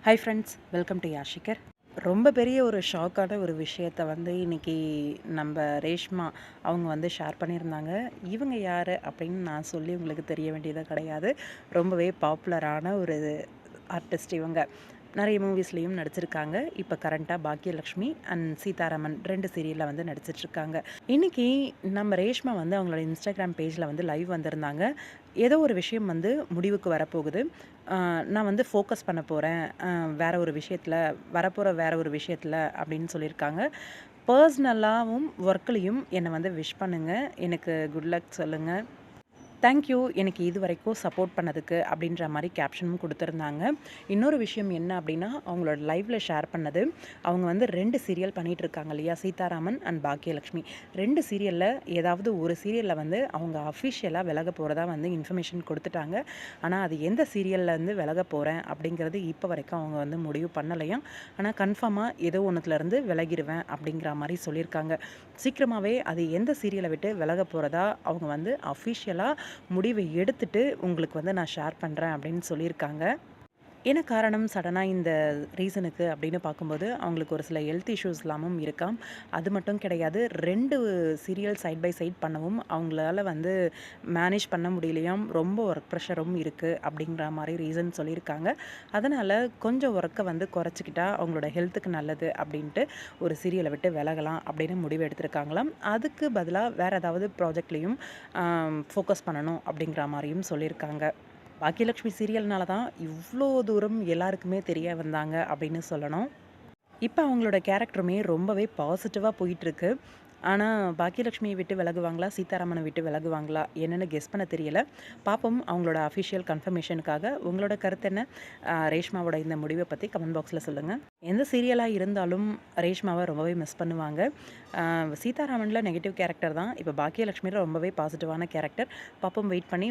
Hi friends, welcome to யாஷிகர். ரொம்ப பெரிய ஒரு ஷாக்கான ஒரு விஷயத்த வந்து இன்றைக்கி நம்ம ரேஷ்மா அவங்க வந்து ஷேர் பண்ணியிருந்தாங்க. இவங்க யார் அப்படின்னு நான் சொல்லி உங்களுக்கு தெரிய வேண்டியதாக கிடையாது. ரொம்பவே பாப்புலரான ஒரு ஆர்டிஸ்ட் இவங்க. நிறைய மூவிஸ்லேயும் நடிச்சிருக்காங்க. இப்போ கரண்ட்டாக பாக்கியலக்ஷ்மி அண்ட் சீதாராமன் 2 சீரியலில் வந்து நடிச்சிட்ருக்காங்க. இன்றைக்கி நம்ம ரேஷ்மா வந்து அவங்களோட இன்ஸ்டாகிராம் பேஜில் வந்து லைவ் வந்திருந்தாங்க. ஏதோ ஒரு விஷயம் வந்து முடிவுக்கு வரப்போகுது. நான் வந்து ஃபோக்கஸ் பண்ண போகிறேன் வேறு ஒரு விஷயத்தில், வரப்போகிற வேறு ஒரு விஷயத்தில் அப்படின்னு சொல்லியிருக்காங்க. பர்ஸ்னலாகவும் ஒர்க்லேயும் என்னை வந்து விஷ் பண்ணுங்கள், எனக்கு குட் லக் சொல்லுங்கள், தேங்க்யூ எனக்கு இது வரைக்கும் சப்போர்ட் பண்ணதுக்கு அப்படின்ற மாதிரி கேப்ஷனும் கொடுத்துருந்தாங்க. இன்னொரு விஷயம் என்ன அப்படின்னா, அவங்களோட லைவில் ஷேர் பண்ணது, அவங்க வந்து 2 சீரியல் பண்ணிகிட்ருக்காங்க இல்லையா, சீதாராமன் அண்ட் பாக்கியலக்ஷ்மி. 2 சீரியலில் ஏதாவது ஒரு சீரியலில் வந்து அவங்க அஃபிஷியலாக விலக போகிறதா வந்து இன்ஃபர்மேஷன் கொடுத்துட்டாங்க. ஆனால் அது எந்த சீரியல்லேருந்து விலக போகிறேன் அப்படிங்கிறது இப்போ வரைக்கும் அவங்க வந்து முடிவு பண்ணலையாம். ஆனால் கன்ஃபார்மாக ஏதோ ஒன்றுத்துலேருந்து விலகிடுவேன் அப்படிங்கிற மாதிரி சொல்லியிருக்காங்க. சீக்கிரமாகவே அது எந்த சீரியலை விட்டு விலக போகிறதா அவங்க வந்து அஃபிஷியலாக முடிவை எடுத்துட்டு உங்களுக்கு வந்து நான் ஷேர் பண்ணுறேன் அப்படின்னு சொல்லியிருக்காங்க. என்ன காரணம் சடனாக இந்த ரீசனுக்கு அப்படின்னு பார்க்கும்போது, அவங்களுக்கு ஒரு சில ஹெல்த் இஷ்யூஸ் இல்லாமல் இருக்காம். அது மட்டும் கிடையாது, 2 சீரியல் சைட் பை சைட் பண்ணவும் அவங்களால வந்து மேனேஜ் பண்ண முடியலையாம். ரொம்ப ஒர்க் ப்ரெஷரும் இருக்குது அப்படிங்கிற மாதிரி ரீசன் சொல்லியிருக்காங்க. அதனால் கொஞ்சம் ஒர்க்கை வந்து குறைச்சிக்கிட்டா அவங்களோட ஹெல்த்துக்கு நல்லது அப்படின்ட்டு ஒரு சீரியலை விட்டு விலகலாம் அப்படின்னு முடிவு எடுத்திருக்காங்களாம். அதுக்கு பதிலாக வேறு ஏதாவது ப்ராஜெக்ட்லேயும் ஃபோக்கஸ் பண்ணணும் அப்படிங்கிற மாதிரியும் சொல்லியிருக்காங்க. பாக்கியலக்ஷ்மி சீரியல்னால தான் இவ்வளோ தூரம் எல்லாருக்குமே தெரிய வந்தாங்க அப்படின்னு சொல்லணும். இப்போ அவங்களோட கேரக்டருமே ரொம்பவே பாசிட்டிவாக போயிட்டுருக்கு. ஆனால் பாக்கியலக்ஷ்மியை விட்டு விலகுவாங்களா, சீதாராமனை விட்டு விலகுவாங்களா என்னென்னு கெஸ் பண்ண தெரியல. பார்ப்போம் அவங்களோட அஃபிஷியல் கன்ஃபர்மேஷனுக்காக. உங்களோட கருத்து என்ன? ரேஷ்மாவோட இந்த முடிவை பற்றி கமெண்ட் பாக்ஸில் சொல்லுங்கள். எந்த சீரியலாக இருந்தாலும் ரேஷ்மாவை ரொம்பவே மிஸ் பண்ணுவாங்க. சீதாராமனில் நெகட்டிவ் கேரக்டர் தான். இப்போ பாக்கியலக்ஷ்மியில் ரொம்பவே பாசிட்டிவான கேரக்டர். பார்ப்போம், வெயிட் பண்ணி